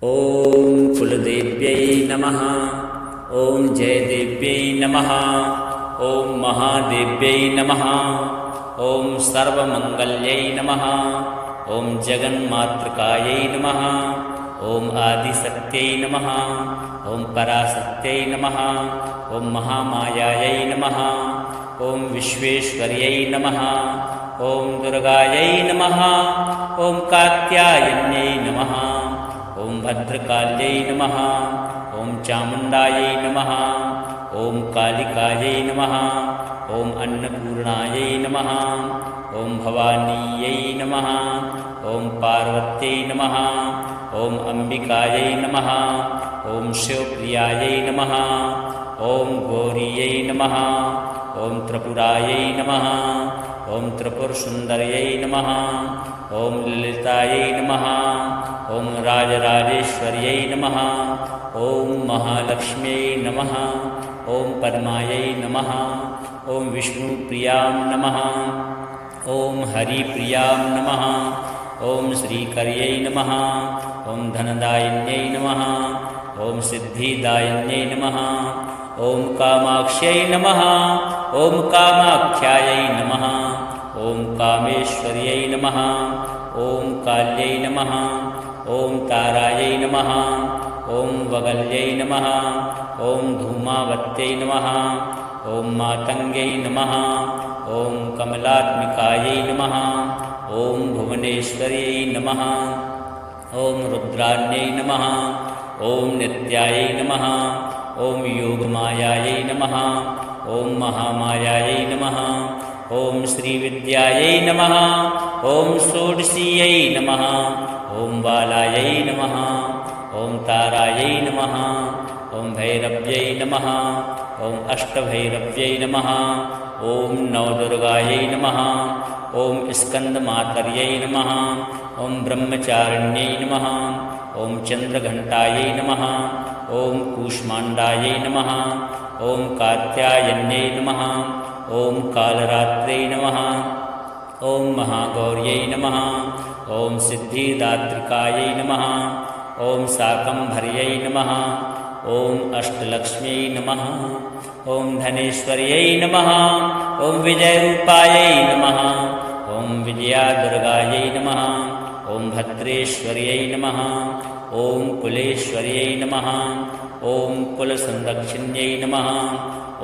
ॐ कुलदेव्यै नमः। ॐ जयदेव्यै नमः। ॐ महादेव्यै नमः। ॐ सर्वमङ्गल्यै नमः। ॐ जगन्मातृकायै नमः। ॐ आदिशक्त्यै नमः। ॐ पराशक्त्यै नमः। ॐ महामायायै नमः। ॐ विश्वेश्वर्यै नमः। ॐ दुर्गायै नमः। ॐ कात्यायन्यै नमः। ॐ भद्रकाल्यै नमः। ॐ चामुण्डायै नमः। ॐ कालिकायै नमः। ॐ अन्नपूर्णायै नमः। ॐ भवानीयै नमः। ॐ पार्वत्यै नमः। ॐ अम्बिकायै नमः। ॐ शिवप्रियायै नमः। ॐ गौरीयै नमः। ॐ त्रिपुरायै नमः। ॐ त्रिपुरसुन्दर्यै नमः। ॐ ललितायै नमः। ॐ राजराजेश्वर्यै नमः। ॐ महालक्ष्म्यै नमः। ॐ पद्मायै नमः। ॐ विष्णुप्रियां नमः। ॐ हरिप्रियां नमः। ॐ श्रीकर्यै नमः। ॐ धनदायिन्यै नमः। ॐ सिद्धिदायिन्यै नमः। ॐ कामाक्ष्यै नमः। ॐ कामाख्यायै नमः। ॐ कामेश्वर्यै नमः। ॐ काल्यै नमः। ॐ तारायै नमः। ॐ वगल्यै नमः। ॐ धूमावत्यै नमः। ॐ मातङ्ग्यै नमः। ॐ कमलात्मिकायै नमः। ॐ भुवनेश्वर्यै नमः। ॐ रुद्राण्यै नमः। ॐ नित्यायै नमः। ॐ योगमायायै नमः। ॐ महामायायै नमः। ॐ श्रीविद्यायै नमः। ॐ षोडशीयै नमः। ॐ बालायै नमः। ॐ तारायै नमः। ॐ भैरव्यै नमः। ॐ अष्टभैरव्यै नमः। ॐ नवदुर्गायै नमः। ॐ स्कन्दमातर्यै नमः। ॐ ब्रह्मचारिण्यै नमः। ॐ चन्द्रघण्टायै नमः। ॐ कूष्माण्डायै नमः। ॐ कात्यायन्यै नमः। ॐ कालरात्रै नमः। ॐ महागौर्यै नमः। ॐ सिद्धिदात्रिकायै नमः। ॐ शाकम्भर्यै नमः। ॐ अष्टलक्ष्म्यै नमः। ॐ धनेश्वर्यै नमः। ॐ विजयरूपायै नमः। ॐ विजयादुर्गायै नमः। ॐ भद्रेश्वर्यै नमः। ॐ कुलेश्वर्यै नमः। ॐ कुलसंरक्षिण्यै नमः।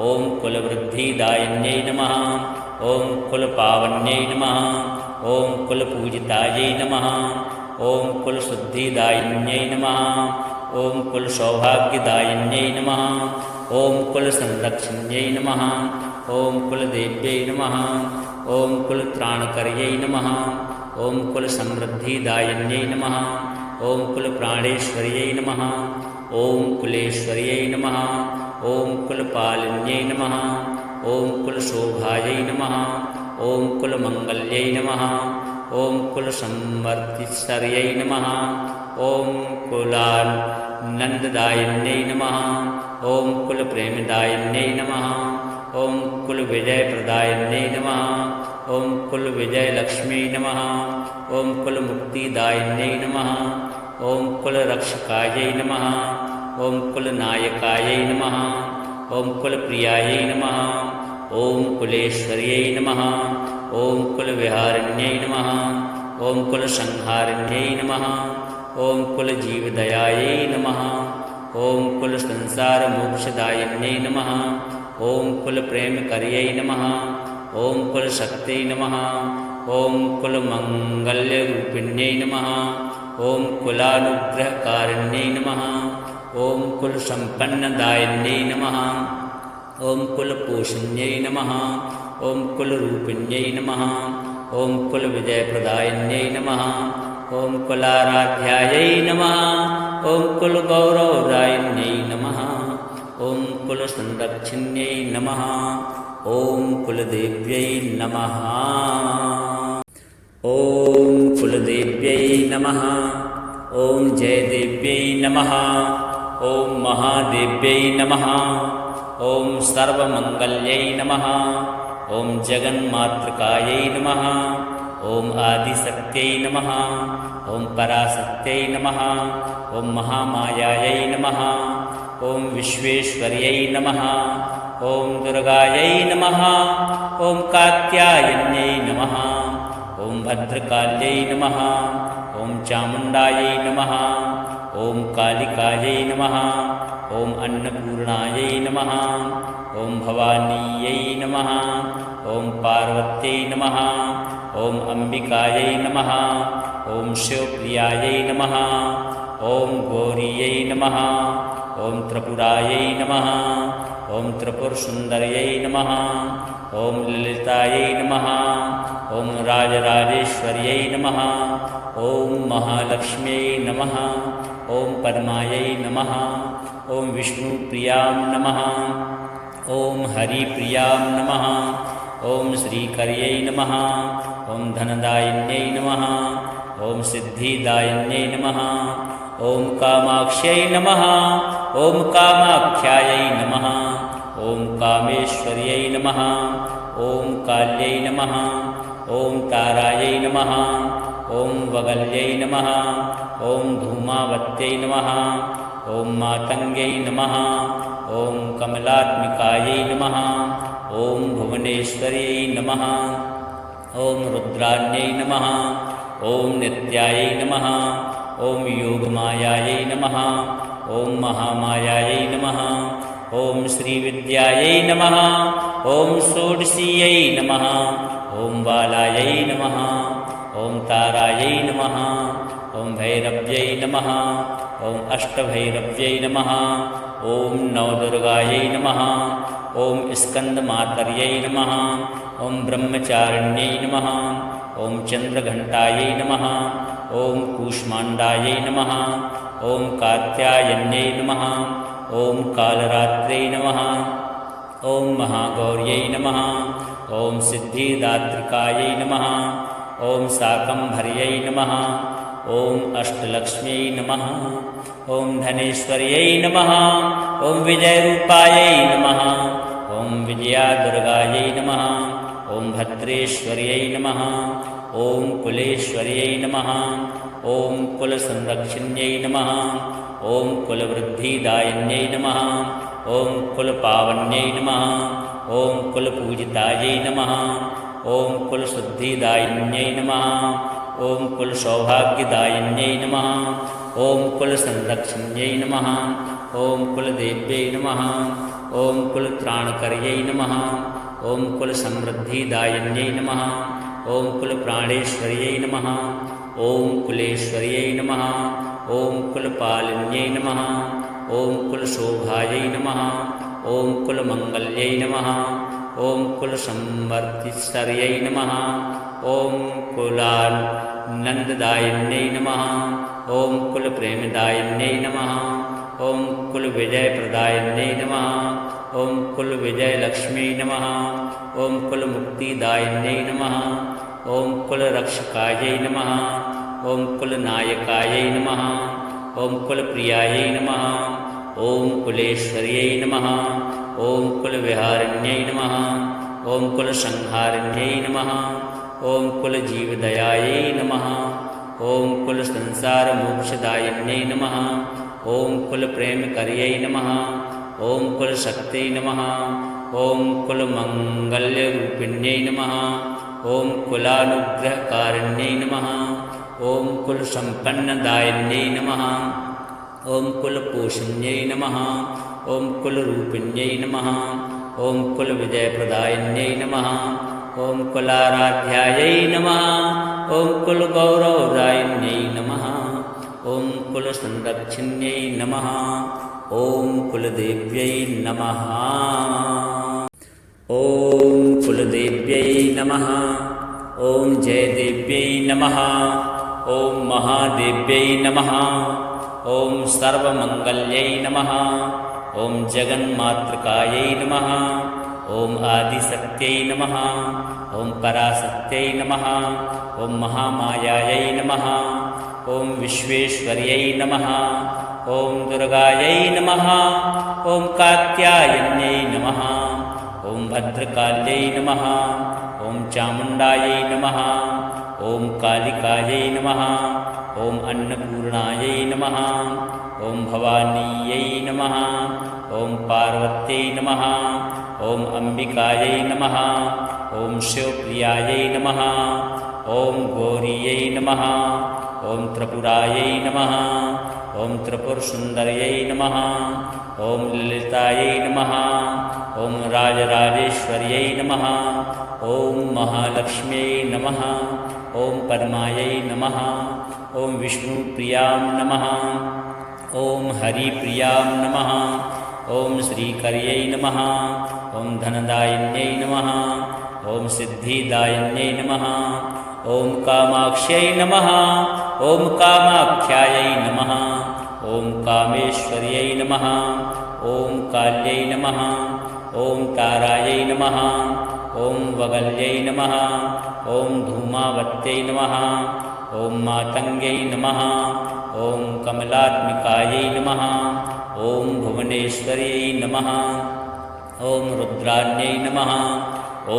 ॐ कुलवृद्धिदायिन्यै नमः। ॐ कुलपावन्यै नमः। ॐ कुलपूजितायै नमः। ॐ कुलशुद्धिदायिन्यै नमः। ॐ कुलसौभाग्यदायिन्यै नमः। ॐ कुलसंरक्षिण्यै नमः। ॐ कुलदेव्यै नमः। ॐ कुलत्राणकर्यै नमः। ॐ कुलसमृद्धिदायिन्यै नमः। ॐ कुलप्राणेश्वर्यै नमः। ॐ कुलेश्वर्यै नमः। ॐ कुलपालिन्यै नमः। ॐ कुलशोभायै नमः। ॐ कुलमङ्गल्यै नमः। ॐ कुलसंवर्धिस्वर्यै नमः। ॐ कुलानन्ददायिन्यै नमः। ॐ कुलप्रेमदायिन्यै नमः। ॐ कुलविजयप्रदायिन्यै नमः। ॐ कुलविजयलक्ष्म्यै नमः। ॐ कुलमुक्तिदायिन्यै नमः। ॐ कुलरक्षकायै नमः। ॐ कुलनायकायै नमः। ॐ कुलप्रियायै नमः। ॐ कुलेश्वर्यै नमः। ॐ कुलविहारिण्यै नमः। ॐ कुलसंहारिण्यै नमः। ॐ कुलजीवदयायै नमः। ॐ कुलसंसारमोक्षदायिन्यै नमः। ॐ कुलप्रेमकर्यै नमः। ॐ कुलशक्त्यै नमः। ॐ कुलमङ्गल्यरूपिण्यै नमः। ॐ कुलानुग्रहकारिण्यै नमः। ॐ कुलसम्पन्नदायिन्यै नमः। ॐ कुलपोषण्यै नमः। ॐ कुलरूपिण्यै नमः। ॐ कुलविजयप्रदायिन्यै नमः। ॐ कुलाराध्यायै नमः। ॐ कुलगौरवदायिन्यै नमः। ॐ कुलसंरक्षिण्यै नमः। ॐ कुलदेव्यै नमः। ॐ कुलदेव्यै नमः। ॐ जयदेव्यै नमः। ॐ महादेव्यै नमः। ॐ सर्वमङ्गल्यै नमः। ॐ जगन्मातृकायै नमः। ॐ आदिशक्त्यै नमः ॐ पराशक्त्यै नमः ॐ महामायायै नमः ॐ विश्वेश्वर्यै नमः ॐ दुर्गायै नमः ॐ कात्यायन्यै नमः ॐ भद्रकाल्यै नमः ॐ चामुण्डायै नमः ॐ कालिकायै नमः ॐ अन्नपूर्णायै नमः ॐ भवानीयै नमः ॐ पार्वत्यै नमः ॐ अम्बिकायै नमः ॐ शिवप्रियायै नमः ॐ गौरीयै नमः ॐ त्रिपुरायै नमः ॐ त्रिपुरसुन्दर्यै नमः ॐ ललितायै नमः ॐ राजराजेश्वर्यै नमः ॐ महालक्ष्म्यै नमः ॐ पद्मायै नमः ॐ विष्णुप्रियां नमः ॐ हरिप्रियां नमः ॐ श्रीकर्यै नमः ॐ धनदायिन्यै नमः ॐ सिद्धिदायिन्यै नमः ॐ कामाक्ष्यै नमः ॐ कामाख्यायै नमः ॐ कामेश्वर्यै नमः ॐ काल्यै नमः ॐ तारायै नमः ॐ वगल्यै नमः ॐ धूमावत्यै नमः ॐ मातङ्ग्यै नमः ॐ कमलात्मिकायै नमः ॐ भुवनेश्वर्यै नमः ॐ रुद्राण्यै नमः ॐ नित्यायै नमः ॐ योगमायायै नमः ॐ महामायायै नमः ॐ श्रीविद्यायै नमः ॐ षोडशीयै नमः ॐ बालायै नमः ॐ तारायै नमः ॐ भैरव्यै नमः ॐ अष्टभैरव्यै नमः ॐ नवदुर्गायै नमः ॐ स्कन्दमातर्यै नमः ॐ ब्रह्मचारिण्यै नमः ॐ चन्द्रघण्टायै नमः ॐ कूष्माण्डायै नमः ॐ कात्यायन्यै नमः ॐ कालरात्र्यै नमः ॐ महागौर्यै नमः ॐ सिद्धिदात्रिकायै नमः ॐ शाकम्भर्यै नमः ॐ अष्टलक्ष्म्यै नमः ॐ धनेश्वर्यै नमः ॐ विजयरूपायै नमः ॐ विजयादुर्गायै नमः ॐ भद्रेश्वर्यै नमः ॐ कुलेश्वर्यै नमः ॐ कुलसंरक्षिण्यै नमः ॐ कुलवृद्धिदायिन्यै नमः ॐ कुलपावन्यै नमः ॐ कुलपूजितायै नमः ॐ कुलशुद्धिदायिन्यै नमः ॐ कुलसौभाग्यदायिन्यै नमः ॐ कुलसंरक्षिण्यै नमः ॐ कुलदेव्यै नमः ॐ कुलत्राणकर्यै नमः ॐ कुलसमृद्धिदायिन्यै नमः ॐ कुलप्राणेश्वर्यै नमः ॐ कुलेश्वर्यै नमः ॐ कुलपालिन्यै नमः ॐ कुलशोभायै नमः ॐ कुलमङ्गल्यै नमः ॐ कुलसंवर्धिस्तर्यै नमः ॐ कुलानन्ददायिन्यै नमः ॐ कुलप्रेमदायिन्यै नमः ॐ कुलविजयप्रदायिन्यै नमः ॐ कुलविजयलक्ष्म्यै नमः ॐ कुलमुक्तिदायिन्यै नमः ॐ कुलरक्षकायै नमः ॐ कुलनायकायै नमः ॐ कुलप्रियायै नमः ॐ कुलेश्वर्यै नमः ॐ कुलविहारिण्यै नमः ॐ कुलसंहारिण्यै नमः ॐ कुलजीवदयायै नमः ॐ कुलसंसारमोक्षदायिन्यै नमः ॐ कुलप्रेमकर्यै नमः ॐ कुलशक्त्यै नमः ॐ कुलमङ्गल्यरूपिण्यै नमः ॐ कुलानुग्रहकारिण्यै नमः ॐ कुलसम्पन्नदायिन्यै नमः ॐ कुलपोषिण्यै नमः ॐ कुलरूपिण्यै नमः ॐ कुलविजयप्रदायिन्यै नमः ॐ कुलाराध्यायै नमः ॐ कुलगौरवदायिन्यै नमः ॐ कुलसंरक्षिण्यै नमः ॐ कुलदेव्यै नमः ॐ कुलदेव्यै नमः ॐ जयदेव्यै नमः ॐ महादेव्यै नमः ॐ सर्वमङ्गल्यै नमः ॐ जगन्मातृकायै नमः ॐ आदिशक्त्यै नमः ॐ पराशक्त्यै नमः ॐ महामायायै नमः ॐ विश्वेश्वर्यै नमः ॐ दुर्गायै नमः ॐ कात्यायन्यै नमः ॐ भद्रकाल्यै नमः ॐ चामुण्डायै नमः ॐ कालिकायै नमः ॐ अन्नपूर्णायै नमः ॐ भवानीयै नमः ॐ पार्वत्यै नमः ॐ अम्बिकायै नमः ॐ शिवप्रियायै नमः ॐ गौरीयै नमः ॐ त्रिपुरायै नमः ॐ त्रिपुरसुन्दर्यै नमः ॐ ललितायै नमः ॐ राजराजेश्वर्यै नमः ॐ महालक्ष्म्यै नमः ॐ पद्मायै नमः ॐ विष्णुप्रियां नमः ॐ हरिप्रियां नमः ॐ श्रीकर्यै नमः ॐ धनदायिन्यै नमः ॐ सिद्धिदायिन्यै नमः ॐ कामाक्ष्यै नमः ॐ कामाख्यायै नमः ॐ कामेश्वर्यै नमः ॐ काल्यै नमः ॐ तारायै नमः ॐ वगल्यै नमः ॐ धूमावत्यै नमः ॐ मातङ्ग्यै नमः ॐ कमलात्मिकायै नमः ॐ भुवनेश्वर्यै नमः ॐ रुद्राण्यै नमः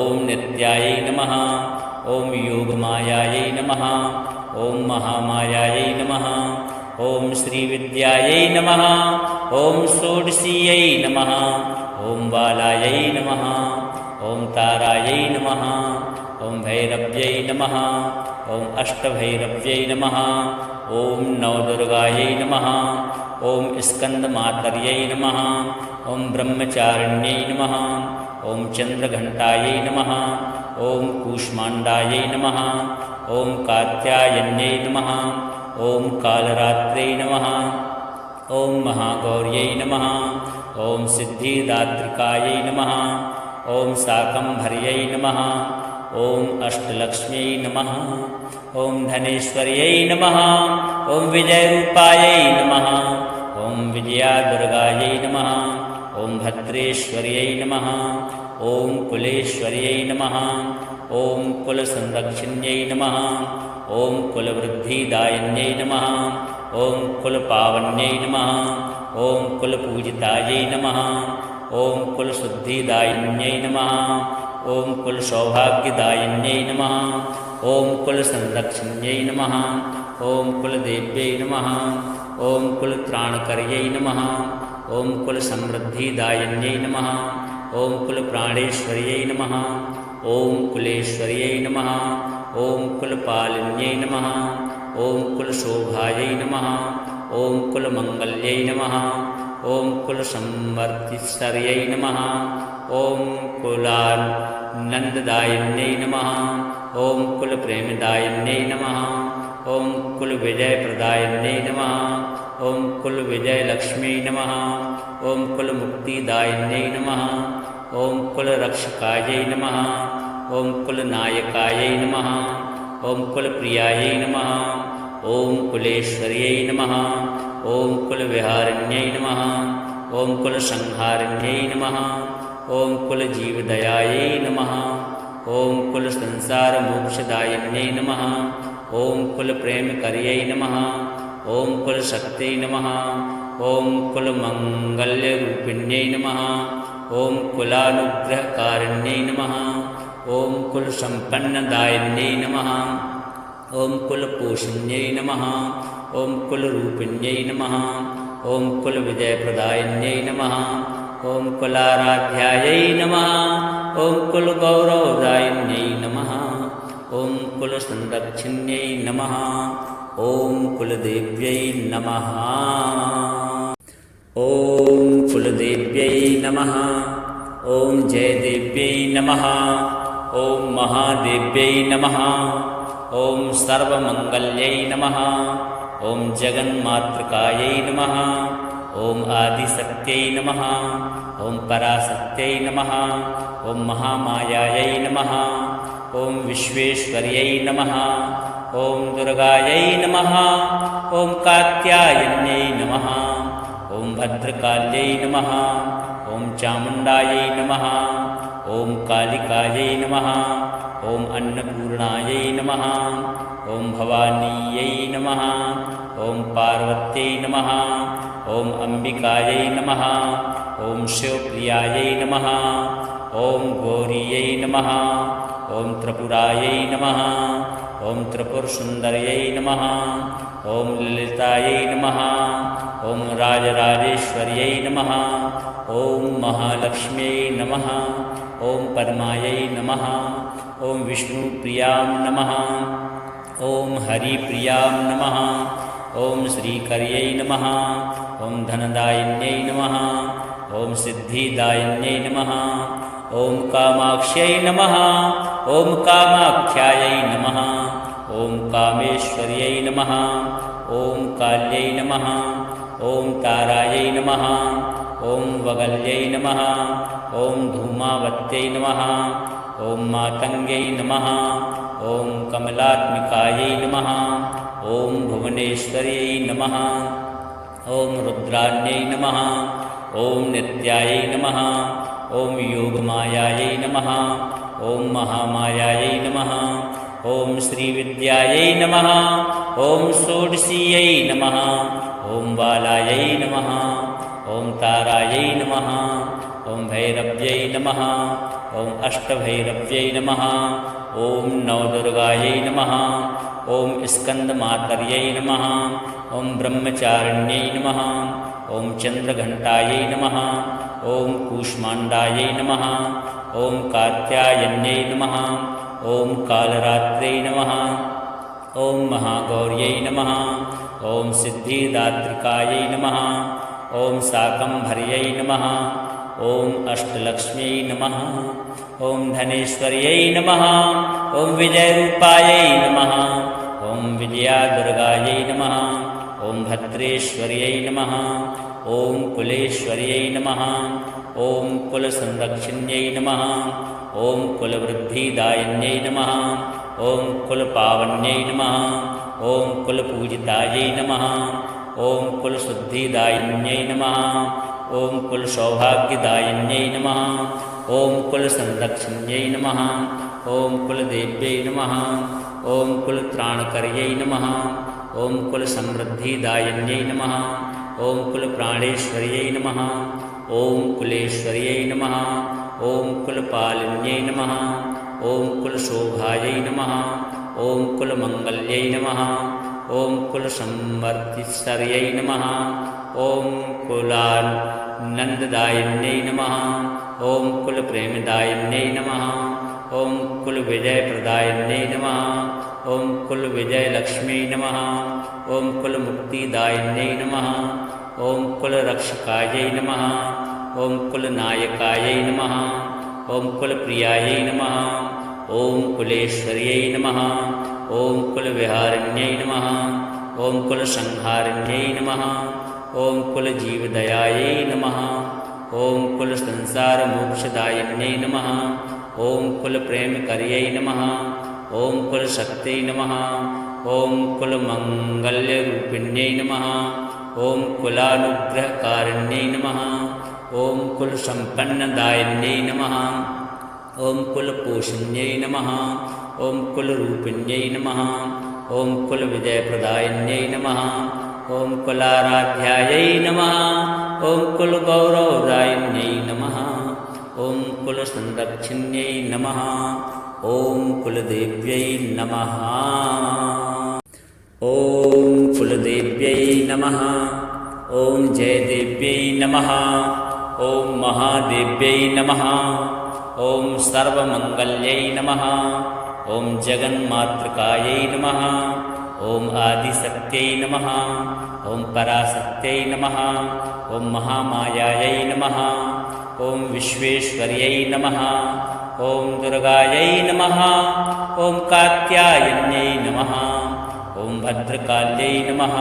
ॐ नित्यायै नमः ॐ योगमायायै नमः ॐ महामायायै नमः ॐ श्रीविद्यायै नमः ॐ षोडशीयै नमः ॐ बालायै नमः ॐ तारायै नमः ॐ भैरव्यै नमः ॐ अष्टभैरव्यै नमः ॐ नवदुर्गायै नमः ॐ स्कन्दमातर्यै नमः ॐ ब्रह्मचारिण्यै नमः ॐ चन्द्रघण्टायै नमः ॐ कूष्माण्डायै नमः ॐ कात्यायन्यै नमः ॐ कालरात्रै नमः ॐ महागौर्यै नमः ॐ सिद्धिदात्रिकायै नमः ॐ शाकम्भर्यै नमः ॐ अष्टलक्ष्म्यै नमः ॐ धनेश्वर्यै नमः ॐ विजयरूपायै नमः ॐ विजयादुर्गायै नमः ॐ भद्रेश्वर्यै नमः ॐ कुलेश्वर्यै नमः ॐ कुलसंरक्षिण्यै नमः ॐ कुलवृद्धिदायिन्यै नमः ॐ कुलपावन्यै नमः ॐ कुलपूजितायै नमः ॐ कुलशुद्धिदायिन्यै नमः ॐ कुलसौभाग्यदायिन्यै नमः ॐ कुलसंरक्षिण्यै नमः ॐ कुलदेव्यै नमः ॐ कुलत्राणकर्यै नमः ॐ कुलसमृद्धिदायिन्यै नमः ॐ कुलप्राणेश्वर्यै नमः ॐ कुलेश्वर्यै नमः ॐ कुलपालिन्यै नमः ॐ कुलशोभायै नमः ॐ कुलमङ्गल्यै नमः ॐ कुलसंवर्तिस्वर्यै नमः ॐ कुलानन्ददायिन्यै नमः ॐ कुलप्रेमदायिन्यै नमः ॐ कुलविजयप्रदायिन्यै नमः ॐ कुलविजयलक्ष्म्यै नमः ॐ कुलमुक्तिदायिन्यै नमः ॐ कुलरक्षकायै नमः ॐ कुलनायकायै नमः ॐ कुलप्रियायै नमः ॐ कुलेश्वर्यै नमः ॐ कुलविहारिण्यै नमः ॐ कुलसंहारिण्यै नमः ॐ कुलजीवदयायै नमः ॐ कुलसंसारमोक्षदायिन्यै नमः ॐ कुलप्रेमकर्यै नमः ॐ कुलशक्त्यै नमः ॐ कुलमङ्गल्यरूपिण्यै नमः ॐ कुलानुग्रहकारिण्यै नमः ॐ कुलसम्पन्नदायिन्यै नमः ॐ कुलपोषिण्यै नमः ॐ कुलरूपिण्यै नमः ॐ कुलविजयप्रदायिन्यै नमः ॐ कुलाराध्यायै नमः ॐ कुलगौरवदायिन्यै नमः ॐ कुलसंरक्षिण्यै नमः ॐ कुलदेव्यै नमः ॐ कुलदेव्यै नमः ॐ जयदेव्यै नमः ॐ महादेव्यै नमः ॐ सर्वमङ्गल्यै नमः ॐ जगन्मातृकायै नमः ॐ आदिशक्त्यै नमः ॐ पराशक्त्यै नमः ॐ महामायायै नमः ॐ विश्वेश्वर्यै नमः ॐ दुर्गायै नमः ॐ कात्यायन्यै नमः ॐ भद्रकाल्यै नमः ॐ चामुण्डायै नमः ॐ कालिकायै नमः ॐ अन्नपूर्णायै नमः ॐ भवानीयै नमः ॐ पार्वत्यै नमः ॐ अम्बिकायै नमः ॐ शिवप्रियायै नमः ॐ गौरीयै नमः ॐ त्रिपुरायै नमः ॐ त्रिपुरसुन्दर्यै नमः ॐ ललितायै नमः ॐ राजराजेश्वर्यै नमः ॐ महालक्ष्म्यै नमः ॐ पद्मायै नमः ॐ विष्णुप्रियां नमः ॐ हरिप्रियां नमः ॐ श्रीकर्यै नमः ॐ धनदायिन्यै नमः ॐ सिद्धिदायिन्यै नमः ॐ कामाक्ष्यै नमः ॐ कामाख्यायै नमः ॐ कामेश्वर्यै नमः ॐ काल्यै नमः ॐ तारायै नमः ॐ वगल्यै नमः ॐ धूमावत्यै नमः ॐ मातङ्ग्यै नमः ॐ कमलात्मिकायै नमः ॐ भुवनेश्वर्यै नमः ॐ रुद्राण्यै नमः ॐ नित्यायै नमः ॐ योगमायायै नमः ॐ महामायायै नमः ॐ श्रीविद्यायै नमः ॐ षोडशीयै नमः ॐ बालायै नमः ॐ तारायै नमः ॐ भैरव्यै नमः ॐ अष्टभैरव्यै नमः ॐ नवदुर्गायै नमः ॐ स्कन्दमातर्यै नमः ॐ ब्रह्मचारिण्यै नमः ॐ चन्द्रघण्टायै नमः ॐ कूष्माण्डायै नमः ॐ कात्यायन्यै नमः ॐ कालरात्र्यै नमः ॐ महागौर्यै नमः ॐ सिद्धिदात्रिकायै नमः ॐ शाकम्भर्यै नमः ॐ अष्टलक्ष्म्यै नमः ॐ धनेश्वर्यै नमः ॐ विजयरूपायै नमः ॐ विजयादुर्गायै नमः ॐ भद्रेश्वर्यै नमः ॐ कुलेश्वर्यै नमः ॐ कुलसंरक्षिण्यै नमः ॐ कुलवृद्धिदायिन्यै नमः ॐ कुलपावन्यै नमः ॐ कुलपूजितायै नमः ॐ कुलशुद्धिदायिन्यै नमः ॐ कुलसौभाग्यदायिन्यै नमः ॐ कुलसंरक्षिण्यै नमः ॐ कुलदेव्यै नमः ॐ कुलत्राणकर्यै नमः ॐ कुलसमृद्धिदायिन्यै नमः ॐ कुलप्राणेश्वर्यै नमः ॐ कुलेश्वर्यै नमः ॐ कुलपालिन्यै नमः ॐ कुलशोभायै नमः ॐ कुलमङ्गल्यै नमः ॐ कुलसंवर्तिस्वर्यै नमः ॐ कुलानन्ददायिन्यै नमः ॐ कुलप्रेमदायिन्यै नमः ॐ कुलविजयप्रदायिन्यै नमः ॐ कुलविजयलक्ष्म्यै नमः ॐ कुलमुक्तिदायिन्यै नमः ॐ कुलरक्षकायै नमः ॐ कुलनायकायै नमः ॐ कुलप्रियायै नमः ॐ कुलेश्वर्यै नमः ॐ कुलविहारिण्यै नमः ॐ कुलसंहारिण्यै नमः ॐ कुलजीवदयायै नमः ॐ कुलसंसारमोक्षदायिन्यै नमः ॐ कुलप्रेमकर्यै नमः ॐ कुलशक्त्यै नमः ॐ कुलमङ्गल्यरूपिण्यै नमः ॐ कुलानुग्रहकारिण्यै नमः ॐ कुलसम्पन्नदायिन्यै नमः ॐ कुलपोषिण्यै नमः ॐ कुलरूपिण्यै नमः ॐ कुलविजयप्रदायिन्यै नमः ॐ कुलाराध्यायै नमः ॐ कुलगौरवदायिन्यै नमः ॐ कुलसंरक्षिण्यै नमः ॐ कुलदेव्यै नमः ॐ कुलदेव्यै नमः ॐ जयदेव्यै नमः ॐ महादेव्यै नमः ॐ सर्वमङ्गल्यै नमः ॐ जगन्मातृकायै नमः ॐ आदिशक्त्यै नमः ॐ पराशक्त्यै नमः ॐ महामायायै नमः ॐ विश्वेश्वर्यै नमः ॐ दुर्गायै नमः ॐ कात्यायन्यै नमः ॐ भद्रकाल्यै नमः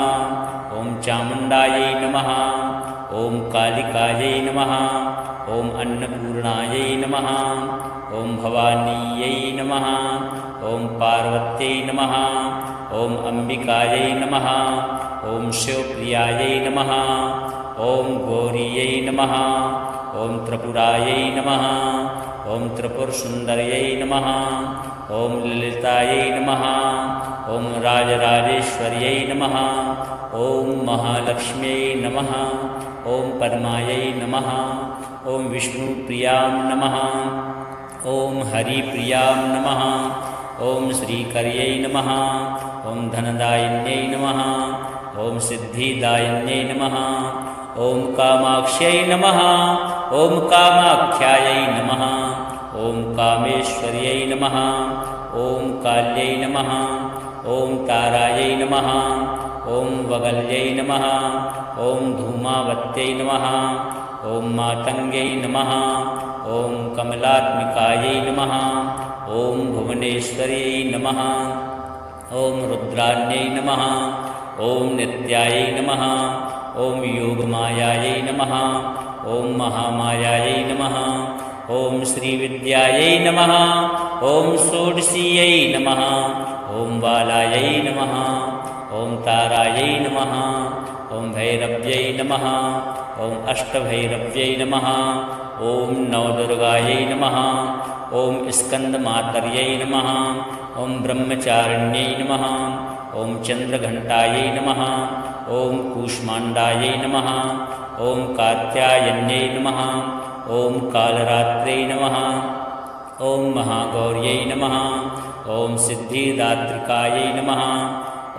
ॐ चामुण्डायै नमः ॐ कालिकायै नमः ॐ अन्नपूर्णायै नमः ॐ भवानीयै नमः ॐ पार्वत्यै नमः ॐ अम्बिकायै नमः ॐ शिवप्रियायै नमः ॐ गौरीयै नमः ॐ त्रिपुरायै नमः ॐ त्रिपुरसुन्दर्यै नमः ॐ ललितायै नमः ॐ राजराजेश्वर्यै नमः ॐ महालक्ष्म्यै नमः ॐ पद्मायै नमः ॐ विष्णुप्रियां नमः ॐ हरिप्रियां नमः ॐ श्रीकर्यै नमः ॐ धनदायिन्यै नमः ॐ सिद्धिदायिन्यै नमः ॐ कामाक्ष्यै नमः ॐ कामाख्यायै नमः ॐ कामेश्वर्यै नमः ॐ काल्यै नमः ॐ तारायै नमः ॐ वगल्यै नमः ॐ धूमावत्यै नमः ॐ मातङ्ग्यै नमः ॐ कमलात्मिकायै नमः ॐ भुवनेश्वर्यै नमः ॐ रुद्राण्यै नमः ॐ नित्यायै नमः ॐ योगमायायै नमः ॐ महामायायै नमः ॐ श्रीविद्यायै नमः ॐ षोडशीयै नमः ॐ बालायै नमः ॐ तारायै नमः ॐ भैरव्यै नमः ॐ अष्टभैरव्यै नमः ॐ नवदुर्गायै नमः ॐ स्कन्दमातर्यै नमः ॐ ब्रह्मचारिण्यै नमः ॐ चन्द्रघण्टायै नमः ॐ कूष्माण्डायै नमः ॐ कात्यायन्यै नमः ॐ कालरात्रै नमः ॐ महागौर्यै नमः ॐ सिद्धिदात्रिकायै नमः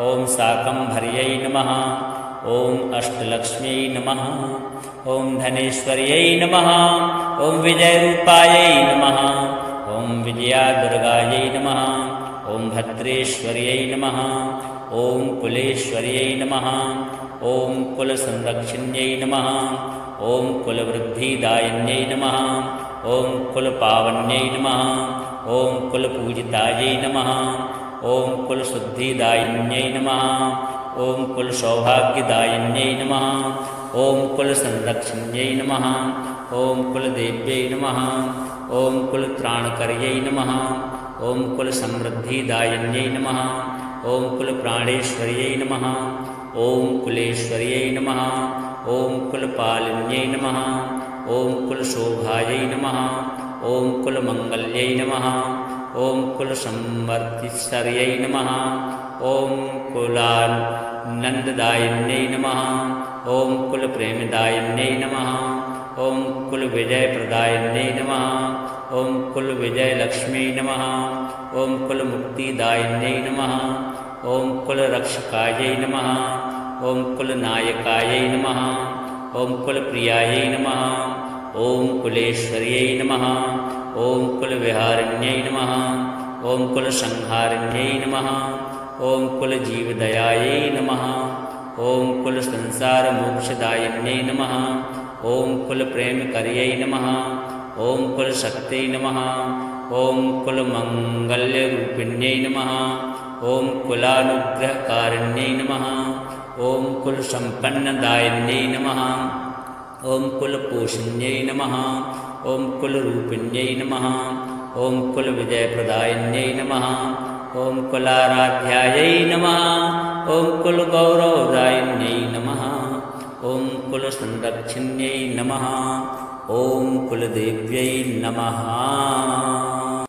ॐ शाकम्भर्यै नमः ॐ अष्टलक्ष्म्यै नमः ॐ धनेश्वर्यै नमः ॐ विजयरूपायै नमः ॐ विजयादुर्गायै नमः ॐ भद्रेश्वर्यै नमः ॐ कुलेश्वर्यै नमः ॐ कुलसंरक्षिण्यै नमः ॐ कुलवृद्धिदायिन्यै नमः ॐ कुलपावन्यै नमः ॐ कुलपूजितायै नमः ॐ कुलशुद्धिदायिन्यै नमः ॐ कुलसौभाग्यदायिन्यै नमः ॐ कुलसंरक्षिण्यै नमः ॐ कुलदेव्यै नमः ॐ कुलत्राणकर्यै नमः ॐ कुलसमृद्धिदायिन्यै नमः ॐ कुलप्राणेश्वर्यै नमः ॐ कुलेश्वर्यै नमः ॐ कुलपालिन्यै नमः ॐ कुलशोभायै नमः ॐ कुलमङ्गल्यै नमः ॐ कुलसंवर्तिश्वर्यै नमः ॐ कुलानन्ददायिन्यै नमः ॐ कुलप्रेमदायिन्यै नमः ॐ कुलविजयप्रदायिन्यै नमः ॐ कुलविजयलक्ष्म्यै नमः ॐ कुलमुक्तिदायिन्यै नमः ॐ कुलरक्षकायै नमः ॐ कुलनायकायै नमः ॐ कुलप्रियायै नमः ॐ कुलेश्वर्यै नमः ॐ कुलविहारिण्यै नमः ॐ कुलसंहारिण्यै नमः ॐ कुलजीवदयायै नमः ॐ कुलसंसारमोक्षदायिन्यै नमः ॐ कुलप्रेमकर्यै नमः ॐ कुलशक्त्यै नमः ॐ कुलमङ्गल्यरूपिण्यै नमः ॐ कुलानुग्रहकारिण्यै नमः ॐ कुलसम्पन्नदायिन्यै नमः ॐ कुलपोषिण्यै नमः ॐ कुलरूपिण्यै नमः ॐ कुलविजयप्रदायिन्यै नमः ॐ कुलाराध्यायै नमः ॐ कुलगौरवदायिन्यै नमः ॐ कुलसंरक्षिण्यै नमः ॐ कुलदेव्यै नमः।